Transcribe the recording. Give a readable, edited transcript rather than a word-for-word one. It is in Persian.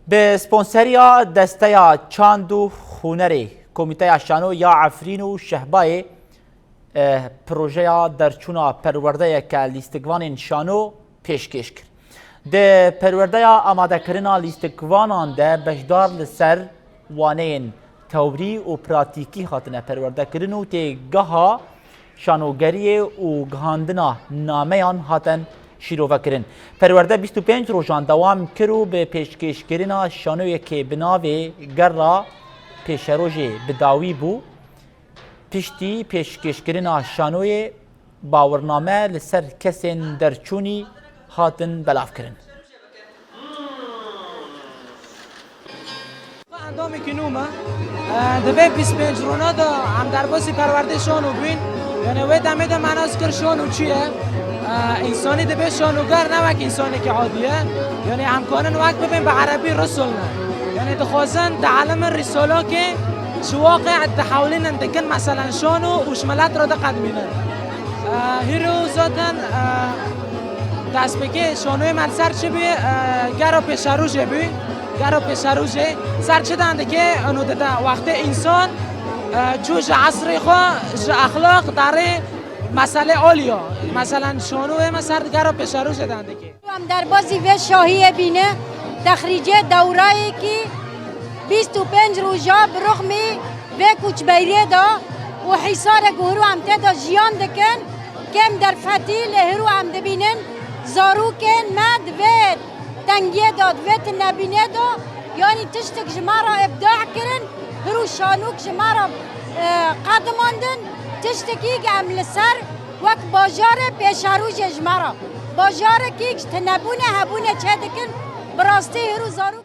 به سپانسریا دسته چاندو خونری کمیته شانو یا عفرین و شهبای پروژه درچونا پرورده که لیستگوان شانو پیشکش کرد. ده پرورده آماده کردن لیستگوانان ده بشدار لسر وانین تئوری و پراتیکی خاطنه پرورده کردن و تگاه شانوگری و گهاندنا نامیان هاتن شیروه کردن. پرورده 25 روزان دوام کرد به پیشکش کردن شانوی که بناوی گرا پیشروژه بداوی بو پشتی پیشکش کردن شانوی باورنامه لسر کسین درچونی هاتن بلاف کردن. اندامی کنومه دوی 25 رونا دا هم در باسی پرورده شانو بین یعنی وی دمیده مناس کر شانو چیه انسانی دوی شانوگر نه وک انسانی که عادیه یعنی همکانن وقت ببین به عربی رسول نه یعنی دخوازن در عالم رسولا که شو واقع تحولین اندکن مثلا شانو وشملت را دا قدمینن هیرو زادن دست بگه شانوی من سر چه بی گرا پیشروژه بی گرا پیشروژه سر چه دنده که انو ده وقت انسان جوش عصری خواه اخلاق داره مسئله عالیا مثلا شانوی من سر گرا پیشروژه دنده که هم در بازی و شاهی بینه تخریجه دورایی که 25 روزا برغمی و کوچ بیره دا و حصار گهرو هم تدا جیان دکن کم در فتیل هرو هم دبینن زاروکن مد و تنگیه داد و تنبینه دا یعنی تشتک جمارا ابداع کرن هرو شانوک جمارا قدماندن تشتکی که هم لسر وک باجار پیشروج جمارا باجار که تنبونه هبونه چه دکن براسته هرو زاروک